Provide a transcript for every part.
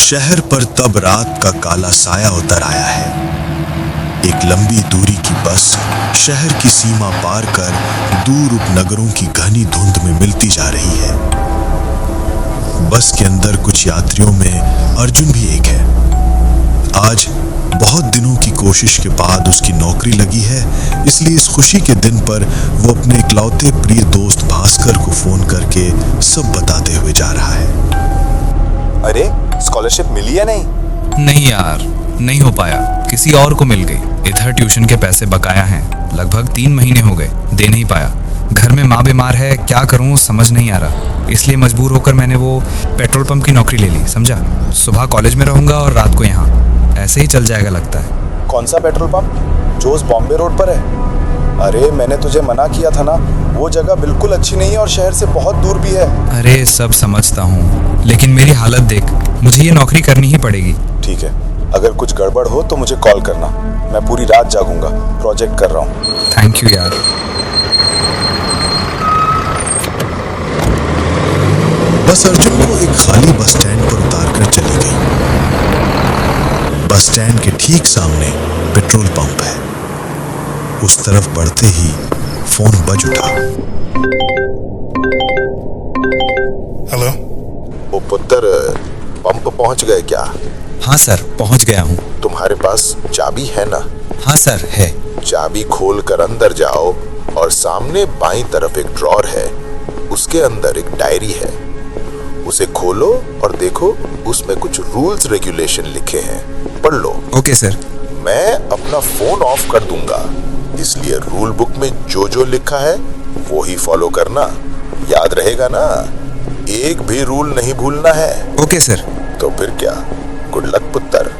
शहर पर तब रात का काला साया उतर आया है। एक लंबी दूरी की बस शहर की सीमा पार कर दूर उपनगरों की घनी धुंध में मिलती जा रही है। बस के अंदर कुछ यात्रियों में अर्जुन भी एक है। आज बहुत दिनों की कोशिश के बाद उसकी नौकरी लगी है, इसलिए इस खुशी के दिन पर वो अपने इकलौते प्रिय दोस्त भास्कर को फोन करके सब बताते हुए जा रहा है। अरे स्कॉलरशिप मिली या नहीं? नहीं यार, नहीं हो पाया, किसी और को मिल गई। इधर ट्यूशन के पैसे बकाया हैं, लगभग 3 महीने हो गए, दे नहीं पाया। घर में माँ बीमार है, क्या करूँ समझ नहीं आ रहा, इसलिए मजबूर होकर मैंने वो पेट्रोल पंप की नौकरी ले ली, समझा। सुबह कॉलेज में रहूंगा और रात को यहाँ, ऐसे ही चल जाएगा लगता है। कौन सा पेट्रोल पंप? जो उस बॉम्बे रोड पर है? अरे मैंने तुझे मना किया था ना, वो जगह बिल्कुल अच्छी नहीं है और शहर से बहुत दूर भी है। अरे सब समझता हूँ, लेकिन मेरी हालत देख, मुझे ये नौकरी करनी ही पड़ेगी। ठीक है, अगर कुछ गड़बड़ हो तो मुझे कॉल करना, मैं पूरी रात जागूंगा, प्रोजेक्ट कर रहा हूँ। थैंक यू यार। बस अर्जुन को एक खाली बस स्टैंड पर उतारकर चली गई। बस स्टैंड के ठीक सामने पेट्रोल पंप है। उस तरफ बढ़ते ही फोन बज उठा। हेलो। ओ पुत्र, पंप पहुंच गए क्या? हाँ सर, पहुँच गया हूँ। तुम्हारे पास चाबी है ना? हाँ सर, है। चाबी खोल कर अंदर जाओ और सामने बाईं तरफ एक ड्रॉर है, उसके अंदर एक डायरी है, उसे खोलो और देखो, उसमें कुछ रूल्स रेगुलेशन लिखे हैं, पढ़ लो। Okay sir. मैं अपना फोन ऑफ कर दूंगा, इसलिए रूल बुक में जो जो लिखा है वो ही फॉलो करना, याद रहेगा ना? एक भी रूल नहीं भूलना है। Okay sir. तो फिर क्या, गुड लक पुत्र,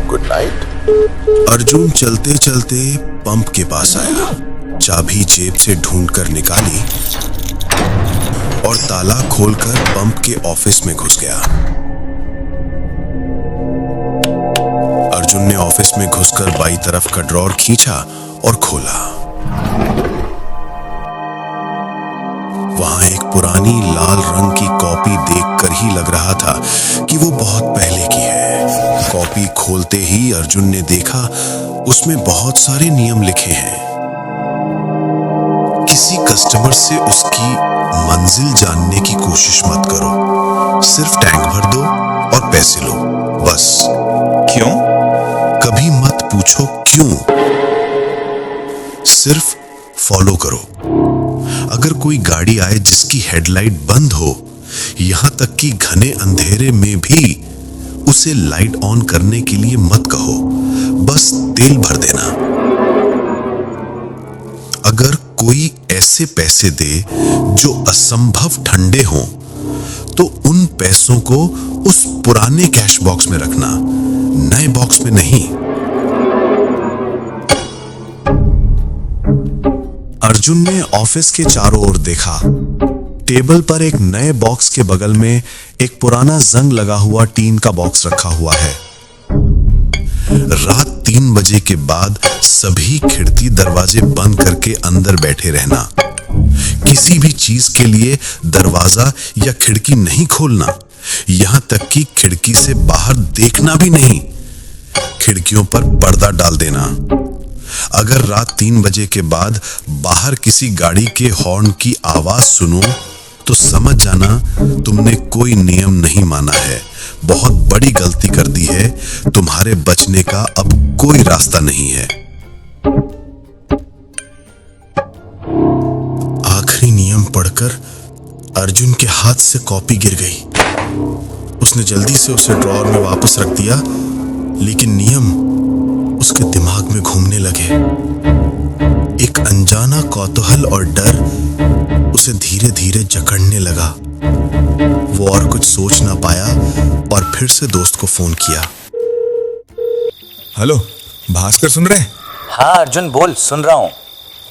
गुड नाइट। अर्जुन चलते चलते पंप के पास आया, चाबी जेब से ढूंढकर निकाली और ताला खोलकर पंप के ऑफिस में घुस गया। अर्जुन ने ऑफिस में घुसकर बाईं तरफ का ड्रॉर खींचा और खोला। वहां एक पुरानी लाल रंग की कॉपी देखकर ही लग रहा था कि वो बहुत पहले की है। कॉपी खोलते ही अर्जुन ने देखा, उसमें बहुत सारे नियम लिखे हैं। किसी कस्टमर से उसकी मंजिल जानने की कोशिश मत करो, सिर्फ टैंक भर दो और पैसे लो, बस। क्यों? कभी मत पूछो क्यों, सिर्फ फॉलो करो। अगर कोई गाड़ी आए जिसकी हेडलाइट बंद हो, यहां तक कि घने अंधेरे में भी, उसे लाइट ऑन करने के लिए मत कहो, बस तेल भर देना। अगर कोई ऐसे पैसे दे जो असंभव ठंडे हों, तो उन पैसों को उस पुराने कैश बॉक्स में रखना, नए बॉक्स में नहीं। अर्जुन ने ऑफिस के चारों ओर देखा। टेबल पर एक नए बॉक्स के बगल में एक पुराना जंग लगा हुआ टीन का बॉक्स रखा हुआ है। रात 3 बजे के बाद सभी खिड़की दरवाजे बंद करके अंदर बैठे रहना। किसी भी चीज के लिए दरवाजा या खिड़की नहीं खोलना, यहां तक कि खिड़की से बाहर देखना भी नहीं। खिड़कियों पर पर्दा डाल देना। अगर रात 3 बजे के बाद बाहर किसी गाड़ी के हॉर्न की आवाज सुनो, तो समझ जाना तुमने कोई नियम नहीं माना है, बहुत बड़ी गलती कर दी है, तुम्हारे बचने का अब कोई रास्ता नहीं है। आखिरी नियम पढ़कर अर्जुन के हाथ से कॉपी गिर गई। उसने जल्दी से उसे ड्रॉअर में वापस रख दिया, लेकिन नियम उसके दिमाग में घूमने लगे। एक अनजाना कौतूहल और डर उसे धीरे धीरे जकड़ने लगा। वो और कुछ सोच ना पाया और फिर से दोस्त को फोन किया। हेलो भास्कर, सुन रहे हैं? हाँ अर्जुन बोल, सुन रहा हूँ।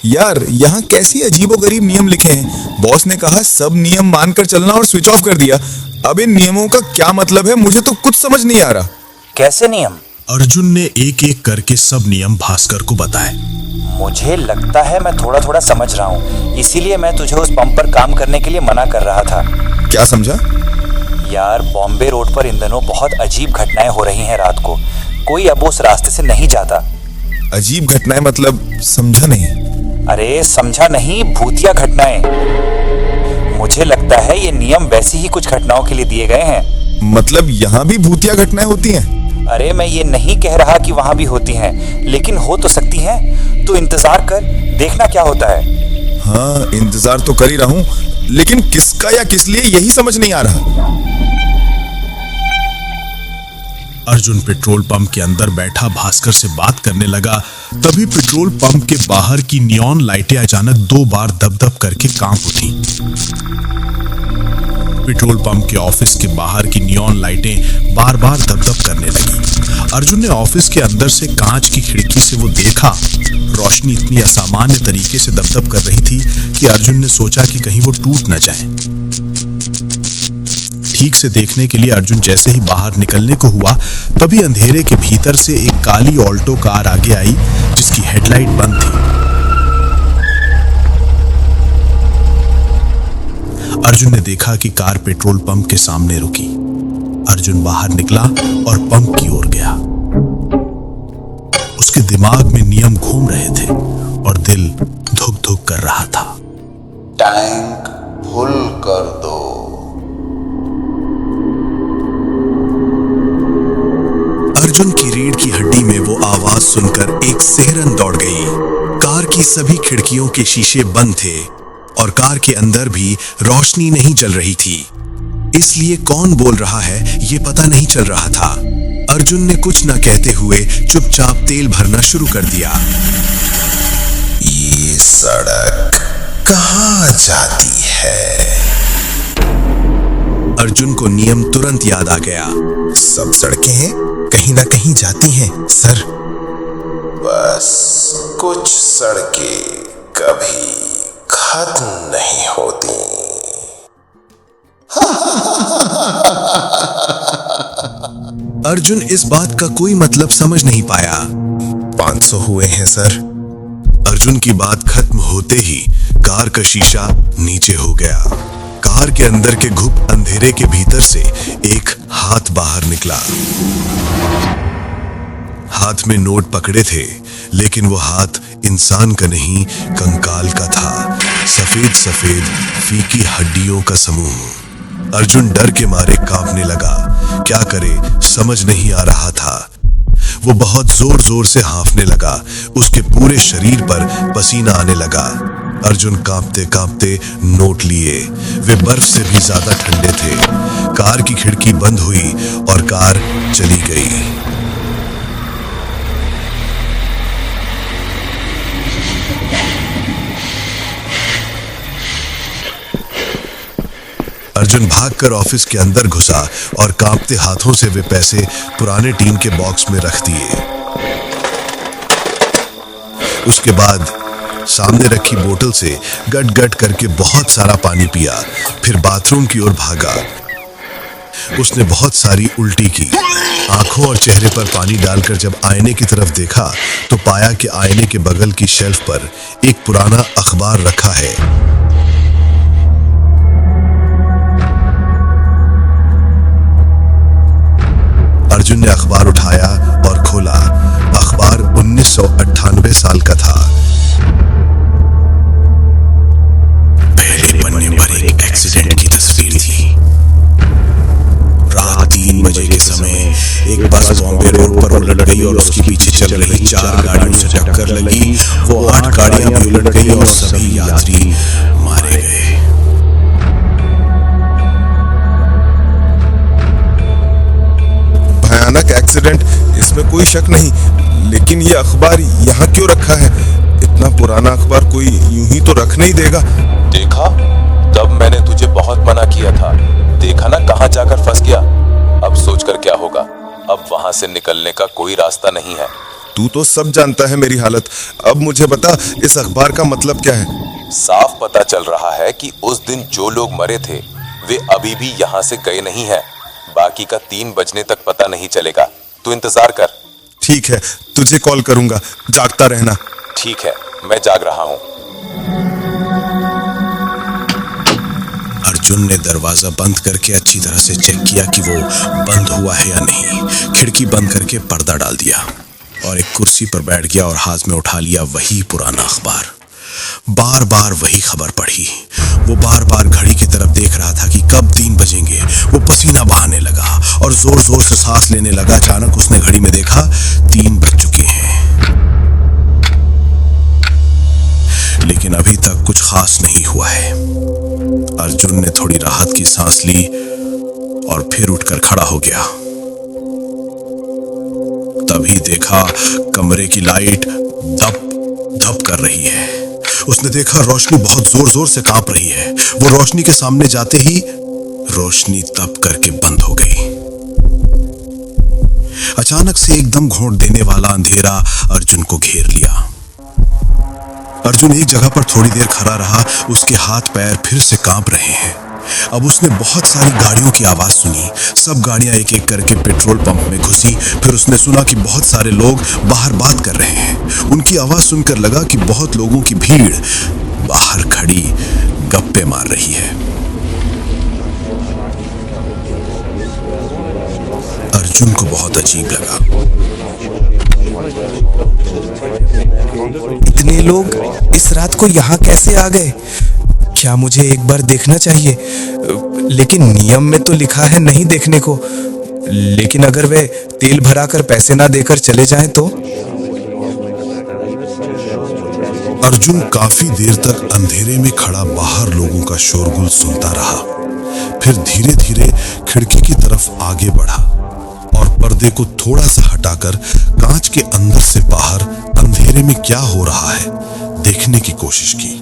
यार यहाँ कैसी अजीबोगरीब नियम लिखे हैं। बॉस ने कहा सब नियम मानकर चलना और स्विच ऑफ कर दिया। अब इन नियमों का क्या मतलब है, मुझे तो कुछ समझ नहीं आ रहा। कैसे नियम? अर्जुन ने एक एक करके सब नियम भास्कर को बताए। मुझे लगता है मैं थोड़ा थोड़ा समझ रहा हूँ, इसीलिए मैं तुझे उस पंप पर काम करने के लिए मना कर रहा था। क्या समझा? यार, बॉम्बे रोड पर इन दिनों बहुत अजीब घटनाएं हो रही हैं रात को। कोई अब उस रास्ते से नहीं जाता। अजीब घटनाएं मतलब समझा नहीं। अरे समझा नहीं, भूतिया घटनाएं। मुझे लगता है ये नियम वैसी ही कुछ घटनाओं के लिए दिए गए हैं। मतलब यहाँ भी भूतिया घटनाएं होती हैं? अरे मैं ये नहीं कह रहा कि वहां भी होती हैं, लेकिन हो तो सकती हैं। तो इंतजार कर, देखना क्या होता है। हाँ, इंतजार तो कर ही रहा हूँ, लेकिन किसका या किस लिए यही समझ नहीं आ रहा। अर्जुन पेट्रोल पंप के अंदर बैठा भास्कर से बात करने लगा। तभी पेट्रोल पंप के बाहर की नियॉन लाइटें अचानक 2 बार दब-दब करके कांप उठी। पेट्रोल पंप के ऑफिस के बाहर की नियॉन लाइटें बार-बार दब-दब करने लगी। अर्जुन ने ऑफिस के अंदर से कांच की खिड़की से वो देखा। रोशनी इतनी असामान्य तरीके से दब-दब कर रही थी कि अर्जुन ने सोचा कि कहीं वो टूट न जाए। ठीक से देखने के लिए अर्जुन जैसे ही बाहर निकलने को हुआ, तभी अंधेरे के भीतर से एक काली ऑल्टो कार आगे आई जिसकी हेडलाइट बंद थी। अर्जुन ने देखा कि कार पेट्रोल पंप के सामने रुकी। अर्जुन बाहर निकला और पंप की ओर गया। उसके दिमाग में नियम घूम रहे थे और दिल धुक-धुक कर रहा था। टैंक फुल कर दो। अर्जुन की रीढ़ की हड्डी में वो आवाज सुनकर एक सिहरन दौड़ गई। कार की सभी खिड़कियों के शीशे बंद थे और कार के अंदर भी रोशनी नहीं जल रही थी, इसलिए कौन बोल रहा है ये पता नहीं चल रहा था। अर्जुन ने कुछ न कहते हुए चुपचाप तेल भरना शुरू कर दिया। ये सड़क कहाँ जाती है? अर्जुन को नियम तुरंत याद आ गया। सब सड़कें कहीं ना कहीं जाती हैं सर। बस कुछ सड़कें कभी खत्म नहीं होती। अर्जुन इस बात का कोई मतलब समझ नहीं पाया। 500 हुए हैं सर। अर्जुन की बात खत्म होते ही कार का शीशा नीचे हो गया। कार के अंदर के घुप अंधेरे के भीतर से एक हाथ बाहर निकला। हाथ में नोट पकड़े थे, लेकिन वो हाथ इंसान का नहीं, कंकाल का था। सफेद सफेद फीकी हड्डियों का समूह। अर्जुन डर के मारे कांपने लगा। क्या करे समझ नहीं आ रहा था। वो बहुत जोर जोर से हांफने लगा। उसके पूरे शरीर पर पसीना आने लगा। अर्जुन कांपते कांपते नोट लिए। वे बर्फ से भी ज्यादा ठंडे थे। कार की खिड़की बंद हुई और कार चली गई। अर्जुन भागकर ऑफिस के अंदर घुसा और कांपते हाथों से वे पैसे पुराने टीम के बॉक्स में रख दिए। उसके बाद सामने रखी बोतल से गट गट करके बहुत सारा पानी पिया। फिर बाथरूम की ओर भागा। उसने बहुत सारी उल्टी की। आंखों और चेहरे पर पानी डालकर जब आईने की तरफ देखा तो पाया कि आईने के बगल की शेल्फ पर एक पुराना अखबार रखा है। अर्जुन ने अखबार उठाया और खोला। अखबार 1998 साल का था। पहले पन्ने पर एक एक्सीडेंट की तस्वीर थी। रात 3 बजे के समय एक बस बॉम्बे रोड पर उलट गई और उसके पीछे चल रही 4 गाड़ियों से टक्कर लगी। वो 8 गाड़ियां भी उलट गई और सभी यात्री मारे गए। भयानक एक्सीडेंट, इसमें कोई शक नहीं, लेकिन ये अखबार यहाँ क्यों रखा है? इतना पुराना अखबार कोई यूं ही तो रख नहीं देगा। देखा, तब मैंने तुझे बहुत मना किया था। देखा ना कहाँ जाकर फंस गया। अब सोचकर क्या होगा। अब वहां से निकलने का कोई रास्ता नहीं है। तू तो सब जानता है मेरी हालत। अब मुझे बता, इस अखबार का मतलब क्या है? साफ पता चल रहा है कि उस दिन जो लोग मरे थे वे अभी भी यहाँ से गए नहीं हैं। बाकी का 3 बजने तक पता नहीं चलेगा। तू इंतजार कर। ठीक है, तुझे कॉल करूंगा। जागता रहना। ठीक है, मैं जाग रहा हूँ। अर्जुन ने दरवाजा बंद करके अच्छी तरह से चेक किया कि वो बंद हुआ है या नहीं। खिड़की बंद करके पर्दा डाल दिया और एक कुर्सी पर बैठ गया और हाथ में उठा लिया वही पुराना अखबार। बार बार वही खबर पढ़ी। वो बार बार घड़ी की तरफ देख रहा था कि कब 3 बजेंगे। वो पसीना बहाने लगा और जोर जोर से सांस लेने लगा। अचानक उसने घड़ी में देखा 3 बज चुके हैं, लेकिन अभी तक कुछ खास नहीं हुआ है। अर्जुन ने थोड़ी राहत की सांस ली और फिर उठकर खड़ा हो गया। तभी देखा कमरे की लाइट धप धप कर रही है। उसने देखा रोशनी बहुत जोर जोर से कांप रही है। वो रोशनी के सामने जाते ही रोशनी तप करके बंद हो गई। अचानक से एकदम घोंट देने वाला अंधेरा अर्जुन को घेर लिया। अर्जुन एक जगह पर थोड़ी देर खड़ा रहा। उसके हाथ पैर फिर से कांप रहे हैं। अब उसने बहुत सारी गाड़ियों की आवाज सुनी। सब गाड़ियां एक एक करके पेट्रोल पंप में घुसी। फिर उसने सुना कि बहुत सारे लोग बाहर बात कर रहे हैं। उनकी आवाज सुनकर लगा कि बहुत लोगों की भीड़ बाहर खड़ी गप्पे मार रही है। अर्जुन को बहुत अजीब लगा। इतने लोग इस रात को यहाँ कैसे आ गए? क्या मुझे एक बार देखना चाहिए? लेकिन नियम में तो लिखा है नहीं देखने को। लेकिन अगर वे तेल भरा कर पैसे ना देकर चले जाएं तो? अर्जुन काफी देर तक अंधेरे में खड़ा बाहर लोगों का शोरगुल सुनता रहा। फिर धीरे धीरे खिड़की की तरफ आगे बढ़ा और पर्दे को थोड़ा सा हटाकर कांच के अंदर से बाहर अंधेरे में क्या हो रहा है देखने की कोशिश की।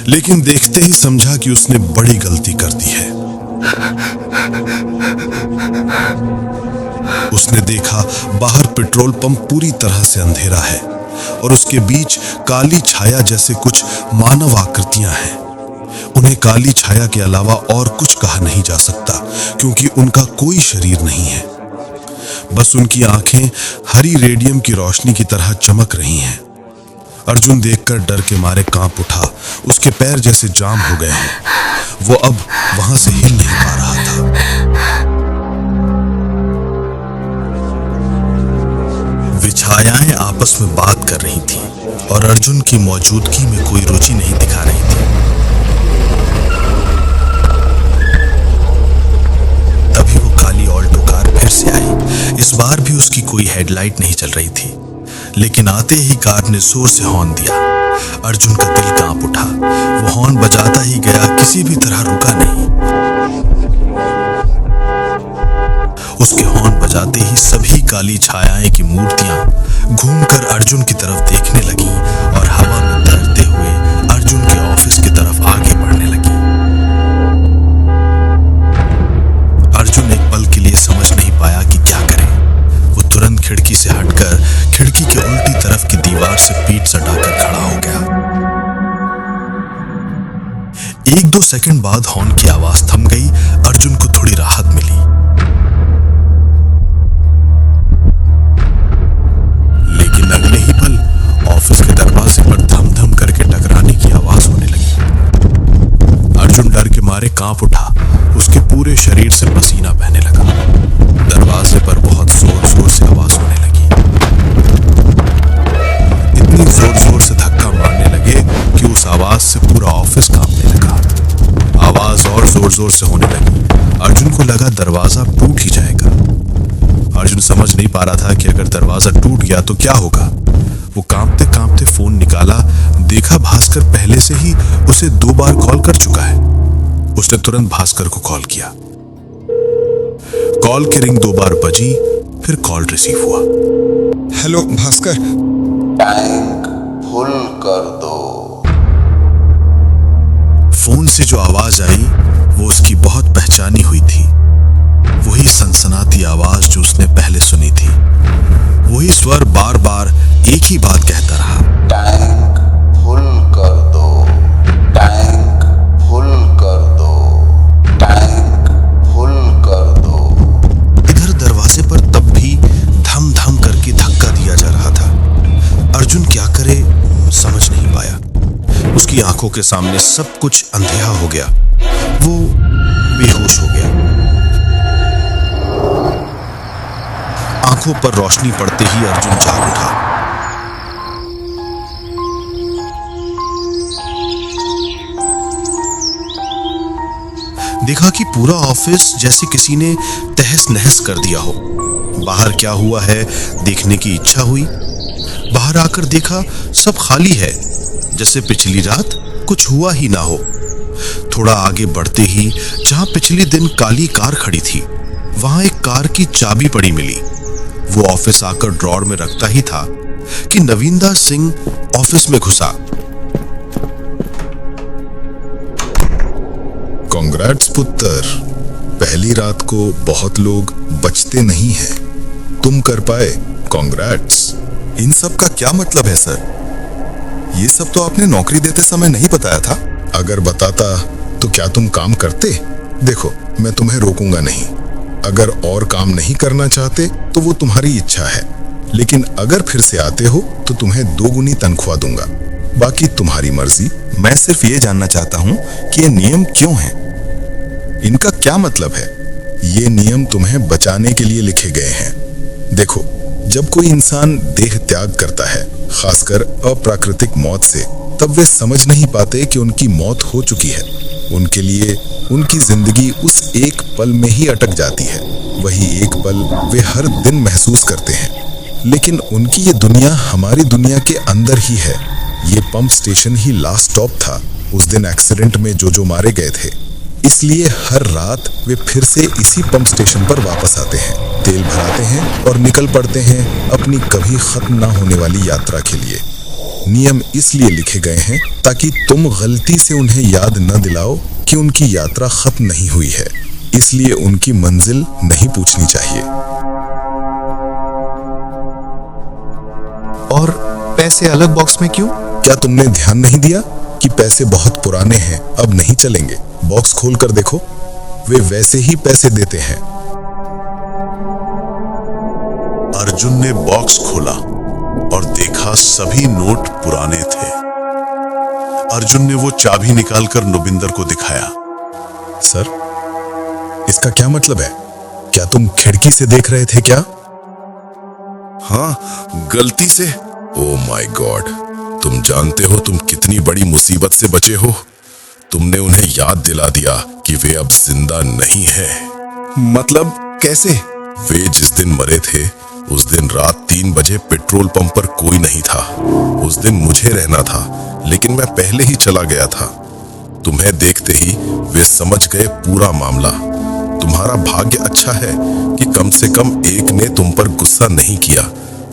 लेकिन देखते ही समझा कि उसने बड़ी गलती कर दी है। उसने देखा बाहर पेट्रोल पंप पूरी तरह से अंधेरा है और उसके बीच काली छाया जैसे कुछ मानव आकृतियां हैं। उन्हें काली छाया के अलावा और कुछ कहा नहीं जा सकता, क्योंकि उनका कोई शरीर नहीं है। बस उनकी आंखें हरी रेडियम की रोशनी की तरह चमक रही हैं। अर्जुन देखकर डर के मारे कांप उठा। उसके पैर जैसे जाम हो गए हैं। वो अब वहां से हिल नहीं पा रहा था। वे छायाएं आपस में बात कर रही थीं और अर्जुन की मौजूदगी में कोई रुचि नहीं दिखा रही थी। तभी वो काली ऑल्टो कार फिर से आई। इस बार भी उसकी कोई हेडलाइट नहीं चल रही थी, लेकिन आते ही कार ने जोर से हॉर्न दिया। अर्जुन का दिल कांप उठा। वो हॉर्न बजाता ही गया, किसी भी तरह रुका नहीं। उसके हॉर्न बजाते ही सभी काली छायाएं की मूर्तियां घूमकर अर्जुन की तरफ देखने लगीं और हवा में तैरते हुए अर्जुन के ऑफिस की तरफ आगे बढ़ने लगी। अर्जुन एक पल के लिए समझ नहीं पाया कि क्या करे। वो तुरंत खिड़की से हटकर खिड़की के उल्टी तरफ की दीवार से पीठ सटाकर खड़ा हो गया। 1-2 सेकंड बाद हॉर्न की आवाज थम गई। अर्जुन को थोड़ी राहत मिली। लेकिन अगले ही पल ऑफिस के दरवाजे पर धम धम करके टकराने की आवाज होने लगी। अर्जुन डर के मारे कांप उठा। उसके पूरे शरीर से पसीना बहने लगा। दरवाजे पर बहुत जोर जोर से आवाज होने लगी। इतनी जोर जोर से धक्का मारने लगे कि उस आवाज से पूरा ऑफिस कांपने लगा। आवाज और जोर जोर से होने लगी। अर्जुन को लगा दरवाजा टूट ही जाएगा। अर्जुन समझ नहीं पा रहा था कि अगर दरवाजा टूट गया तो क्या होगा। वो कांपते कांपते फोन निकाला। देखा भास्कर पहले से ही उसे 2 बार कॉल कर चुका है। उसने तुरंत भास्कर को कॉल किया। कॉल की रिंग 2 बार बजी, फिर कॉल रिसीव हुआ। हेलो भास्कर। टैंक फुल कर दो। फोन से जो आवाज आई वो उसकी बहुत पहचानी हुई थी। वही सनसनाती आवाज जो उसने पहले सुनी थी। वही स्वर बार बार एक ही बात कहता रहा, टैंक फुल कर दो, टैंक फुल कर दो, टैंक फुल कर दो। इधर दरवाजे पर तब भी धम धम करके धक्का दिया जा रहा था। अर्जुन क्या करे समझ नहीं पाया। उसकी आंखों के सामने सब कुछ अंधेरा हो गया। वो बेहोश हो गया। आंखों पर रोशनी पड़ते ही अर्जुन जाग उठा। देखा कि पूरा ऑफिस जैसे किसी ने तहस नहस कर दिया हो। बाहर क्या हुआ है देखने की इच्छा हुई। बाहर आकर देखा सब खाली है, जैसे पिछली रात कुछ हुआ ही ना हो। थोड़ा आगे बढ़ते ही जहां पिछले दिन काली कार खड़ी थी, वहां एक कार की चाबी पड़ी मिली। वो ऑफिस आकर ड्रॉर में रखता ही था कि नवीनदास सिंह ऑफिस में घुसा। कांग्रेट्स पुत्र, पहली रात को बहुत लोग बचते नहीं हैं, तुम कर पाए, कांग्रेट्स। इन सब का क्या मतलब है सर? ये सब तो आपने नौकरी देते समय नहीं बताया था। अगर बताता तो क्या तुम काम करते? देखो, मैं तुम्हें रोकूंगा नहीं। अगर और काम नहीं करना चाहते तो वो तुम्हारी इच्छा है, लेकिन अगर फिर से आते हो तो तुम्हें 2 गुनी तनख्वाह दूंगा। बाकी तुम्हारी मर्जी। मैं सिर्फ ये जानना चाहता हूँ कि ये नियम क्यों हैं? इनका क्या मतलब है? ये नियम तुम्हें बचाने के लिए लिखे गए हैं। देखो, जब कोई इंसान देह त्याग करता है, खासकर अप्राकृतिक मौत से, तब वे समझ नहीं पाते कि उनकी मौत हो चुकी है। उनके लिए उनकी जिंदगी उस एक पल में ही अटक जाती है। वही एक पल वे हर दिन महसूस करते हैं। लेकिन उनकी ये दुनिया हमारी दुनिया के अंदर ही है। ये पंप स्टेशन ही लास्ट स्टॉप था उस दिन एक्सीडेंट में जो मारे गए थे। इसलिए हर रात वे फिर से इसी पंप स्टेशन पर वापस आते हैं, तेल भराते हैं और निकल पड़ते हैं अपनी कभी खत्म ना होने वाली यात्रा के लिए। नियम इसलिए लिखे गए हैं ताकि तुम गलती से उन्हें याद न दिलाओ कि उनकी यात्रा खत्म नहीं हुई है। इसलिए उनकी मंजिल नहीं पूछनी चाहिए। और पैसे अलग बॉक्स में क्यों? क्या तुमने ध्यान नहीं दिया कि पैसे बहुत पुराने हैं, अब नहीं चलेंगे? बॉक्स खोल कर देखो, वे वैसे ही पैसे देते हैं। अर्जुन ने बॉक्स खोला और देखा सभी नोट पुराने थे। अर्जुन ने वो चाबी निकालकर नुबिंदर को दिखाया। सर, इसका क्या मतलब है? क्या तुम खिड़की से देख रहे थे क्या? हाँ, गलती से। ओह माय गॉड, तुम जानते हो तुम कितनी बड़ी मुसीबत से बचे हो। तुमने उन्हें याद दिला दिया कि वे अब जिंदा नहीं हैं। मतलब कैसे? वे जिस दिन मरे थे उस दिन रात 3 बजे पेट्रोल पंप पर कोई नहीं था। उस दिन मुझे रहना था, लेकिन मैं पहले ही चला गया था। तुम्हें देखते ही वे समझ गए पूरा मामला। तुम्हारा भाग्य अच्छा है कि कम से कम एक ने तुम पर गुस्सा नहीं किया,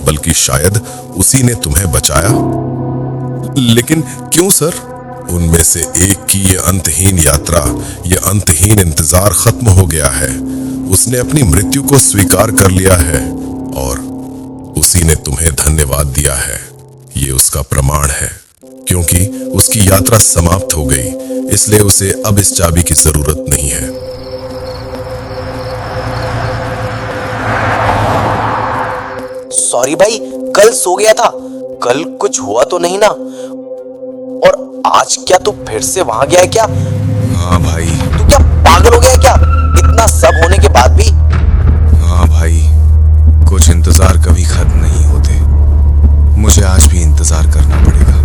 बल्कि शायद उसी ने तुम्हें बचाया। लेकिन क्यों सर? उनमें से एक की ये अंतहीन यात्रा, ये अंतहीन इंतजार खत्म हो गया है। उसने अपनी मृत्यु को स्वीकार कर लिया है और उसी ने तुम्हें धन्यवाद दिया है। ये उसका प्रमाण है, क्योंकि उसकी यात्रा समाप्त हो गई, इसलिए उसे अब इस चाबी की जरूरत नहीं है। सॉरी भाई, कल सो गया था। कल कुछ हुआ तो नहीं ना? और आज क्या तू फिर से वहां गया है क्या? हाँ भाई। तू क्या पागल हो गया है क्या? इतना सब होने के बाद भी? हाँ भाई, कुछ इंतजार कभी खत्म नहीं होते। मुझे आज भी इंतजार करना पड़ेगा।